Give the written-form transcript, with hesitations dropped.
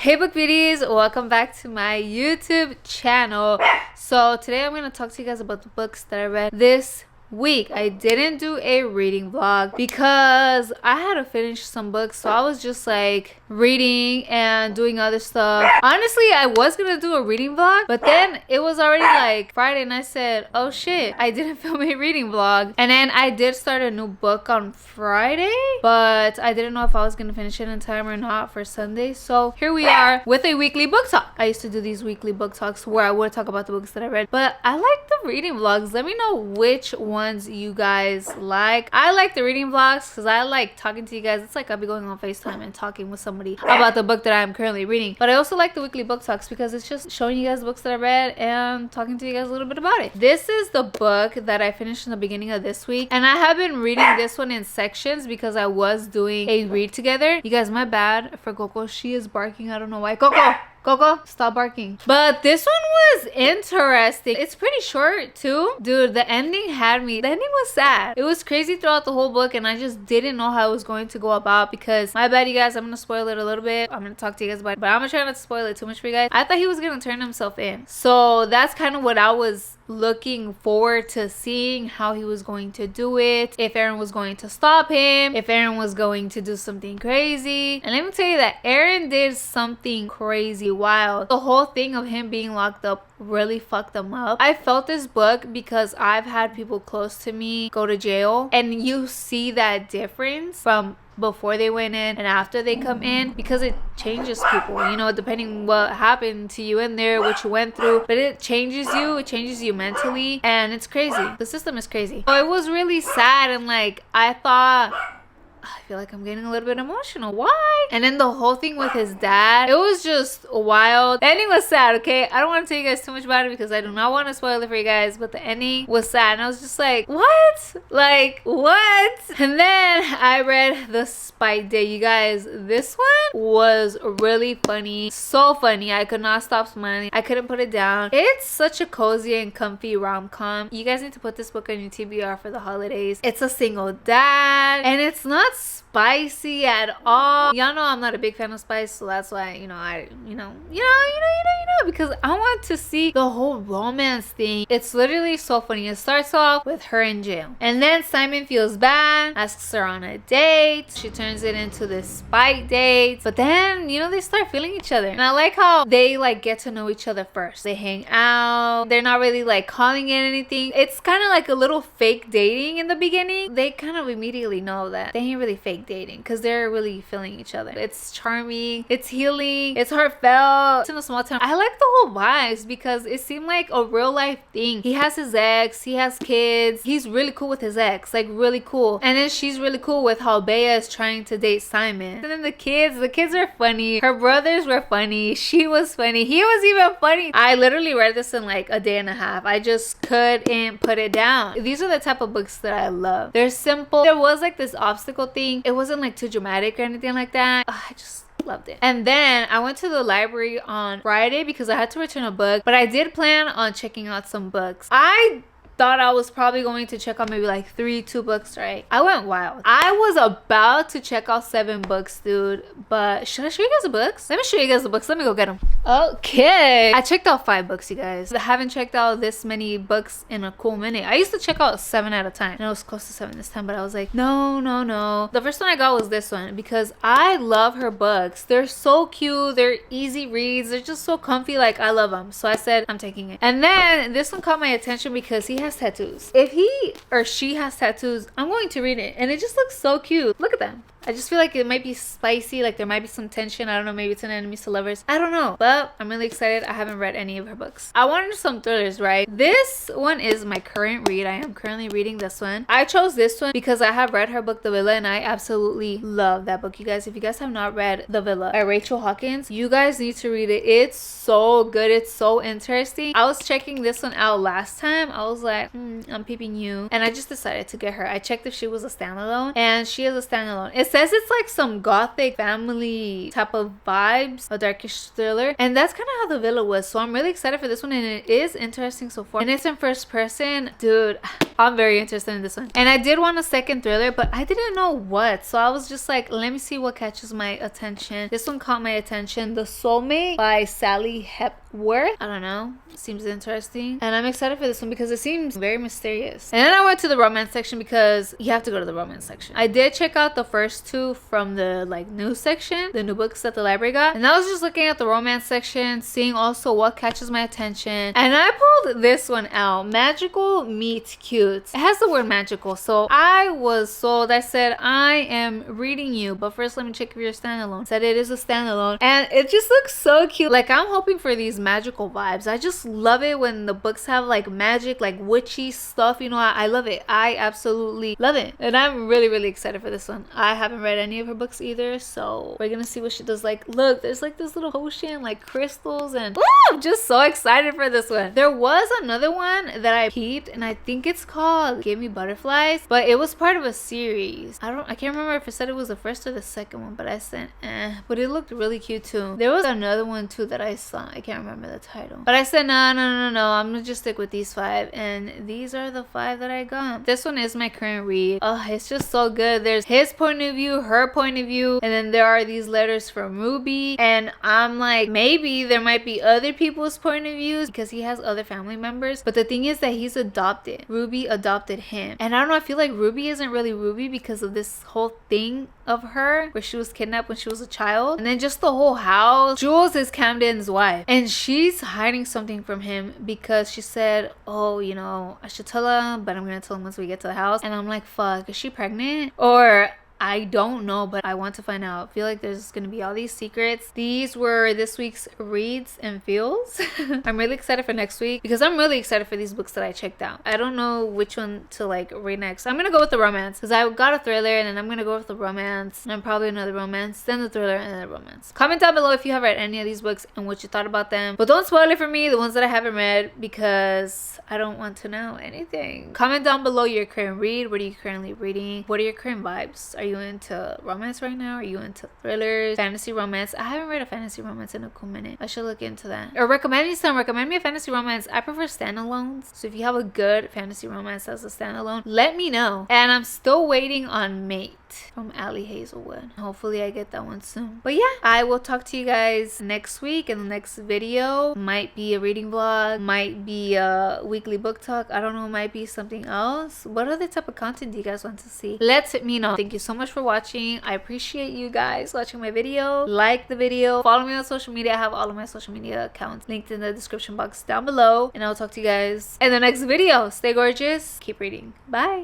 Hey book beauties, welcome back to my YouTube channel. So today I'm going to talk to you guys about the books that I read this week. I didn't do a reading vlog because I had to finish some books, so I was just like reading and doing other stuff. Honestly, I was gonna do a reading vlog, but then it was already like Friday and I said, oh shit, I didn't film a reading vlog. And then I did start a new book on Friday, but I didn't know if I was gonna finish it in time or not for Sunday. So here we are with a weekly book talk. I used to do these weekly book talks where I would talk about the books that I read, but I like the reading vlogs. Let me know which ones you guys like. I like the reading vlogs because I like talking to you guys. It's like I'll be going on FaceTime and talking with somebody about the book that I'm currently reading. But I also like the weekly book talks because it's just showing you guys the books that I read and talking to you guys a little bit about it. This is the book that I finished in the beginning of this week, and I have been reading this one in sections because I was doing a read together. You guys, my bad for Coco. She is barking. I don't know why. Coco, stop barking. But this one was interesting. It's pretty short too. Dude, the ending had me. The ending was sad. It was crazy throughout the whole book, and I just didn't know how it was going to go about because, my bad, you guys, I'm gonna spoil it a little bit. I'm gonna talk to you guys about it, but I'm gonna try not to spoil it too much for you guys. I thought he was gonna turn himself in. So that's kind of what I was looking forward to seeing, how he was going to do it, if Aaron was going to stop him, if Aaron was going to do something crazy. And let me tell you that Aaron did something crazy wild. The whole thing of him being locked up really fucked them up. I felt this book because I've had people close to me go to jail, and you see that difference from before they went in and after they come in, because it changes people, you know, depending what happened to you in there, what you went through. But it changes you mentally, and it's crazy. The system is crazy. So it was really sad, and like I feel like I'm getting a little bit emotional. Why? And then the whole thing with his dad, it was just wild. The ending was sad, okay? I don't want to tell you guys too much about it because I do not want to spoil it for you guys, but the ending was sad. And I was just like, what? Like, what? And then I read The Spike Day. You guys, this one was really funny. So funny. I could not stop smiling. I couldn't put it down. It's such a cozy and comfy rom-com. You guys need to put this book on your TBR for the holidays. It's a single dad, and it's not spicy at all. Y'all know I'm not a big fan of spice, so that's why, you know, because I want to see the whole romance thing. It's literally so funny. It starts off with her in jail, and then Simon feels bad, asks her on a date. She turns it into this spike date, but then, you know, they start feeling each other. And I like how they like get to know each other first. They hang out. They're not really like calling it anything. It's kind of like a little fake dating in the beginning. They kind of immediately know that they ain't really fake dating because they're really feeling each other. It's charming, it's healing, it's heartfelt. It's in a small town. I like the whole vibes because it seemed like a real life thing. He has his ex, he has kids, he's really cool with his ex, like really cool. And then she's really cool with how Bea is trying to date Simon. And then the kids are funny. Her brothers were funny. She was funny. He was even funny. I literally read this in like a day and a half. I just couldn't put it down. These are the type of books that I love. They're simple. There was like this obstacle thing. It wasn't like too dramatic or anything like that. I just loved it. And then I went to the library on Friday because I had to return a book, but I did plan on checking out some books. I thought I was probably going to check out maybe like two books, right? I went wild. I was about to check out 7 books, dude, but should I show you guys the books? Let me show you guys the books. Let me go get them. Okay, I checked out 5 books, you guys. I haven't checked out this many books in a cool minute. I used to check out 7 at a time, and I was close to 7 this time, but I was like, no. The first one I got was this one because I love her books. They're so cute. They're easy reads. They're just so comfy. Like, I love them. So I said, I'm taking it. And then this one caught my attention because he has tattoos. If he or she has tattoos, I'm going to read it, and it just looks so cute. Look at them. I just feel like it might be spicy, like there might be some tension. I don't know, maybe it's an enemies to lovers. I don't know, but I'm really excited. I haven't read any of her books. I wanted some thrillers, right? This one is my current read. I am currently reading this one. I chose this one because I have read her book, The Villa, and I absolutely love that book. You guys, if you guys have not read The Villa by Rachel Hawkins, you guys need to read it. It's so good. It's so interesting. I was checking this one out last time. I was like, I'm peeping you. And I just decided to get her. I checked if she was a standalone, and she is a standalone. It says it's like some gothic family type of vibes, a darkish thriller, and that's kind of how The Villa was. So I'm really excited for this one, and it is interesting so far, and it's in first person. Dude, I'm very interested in this one. And I did want a second thriller, but I didn't know what. So I was just like, let me see what catches my attention. This one caught my attention. The Soulmate by Sally Hepworth. I don't know. Seems interesting. And I'm excited for this one because it seems very mysterious. And then I went to the romance section because you have to go to the romance section. I did check out the first two from the like news section, the new books that the library got. And I was just looking at the romance section, seeing also what catches my attention. And I pulled this one out. Magical Meets Cute. It has the word magical. So I was sold. I said, I am reading you. But first, let me check if you're a standalone. Said it is a standalone. And it just looks so cute. Like, I'm hoping for these magical vibes. I just love it when the books have like magic, like witchy stuff. You know, I love it. I absolutely love it. And I'm really, really excited for this one. I haven't read any of her books either. So we're gonna see what she does. Like, look, there's like this little potion, like crystals. And I'm just so excited for this one. There was another one that I peeped, and I think it's called Give Me Butterflies, but it was part of a series. I can't remember if it said it was the first or the second one, but I said but it looked really cute too. There was another one too that I saw. I can't remember the title, but I said no, I'm gonna just stick with these 5, and these are the 5 that I got. This one is my current read. Oh, it's just so good. There's his point of view, her point of view, and then there are these letters from Ruby, and I'm like, maybe there might be other people's point of views because he has other family members, but the thing is that he's adopted. Ruby adopted him, and I don't know, I feel like Ruby isn't really Ruby because of this whole thing of her where she was kidnapped when she was a child, and then just the whole house. Jules is Camden's wife, and she's hiding something from him because she said, oh, you know, I should tell him, but I'm gonna tell him once we get to the house. And I'm like, fuck, is she pregnant? Or I don't know, but I want to find out. I feel like there's gonna be all these secrets. These were this week's reads and feels. I'm really excited for next week because I'm really excited for these books that I checked out. I don't know which one to like read next. I'm gonna go with the romance because I got a thriller, and then I'm gonna go with the romance, and then probably another romance, then the thriller, and then the romance. Comment down below if you have read any of these books and what you thought about them, but don't spoil it for me, the ones that I haven't read, because I don't want to know anything. Comment down below your current read. What are you currently reading? What are your current vibes? Are you into romance right now? Are you into thrillers, fantasy romance? I haven't read a fantasy romance in a cool minute. I should look into that. Or recommend me some. Recommend me a fantasy romance. I prefer standalones. So if you have a good fantasy romance as a standalone, let me know. And I'm still waiting on Mate from Ali Hazelwood. Hopefully I get that one soon. But yeah, I will talk to you guys next week in the next video. Might be a reading vlog, might be a weekly book talk. I don't know, might be something else. What other type of content do you guys want to see? Let me know. Thank you so much for watching. I appreciate you guys watching my video. Like the video, follow me on social media. I have all of my social media accounts linked in the description box down below, and I'll talk to you guys in the next video. Stay gorgeous, keep reading. Bye.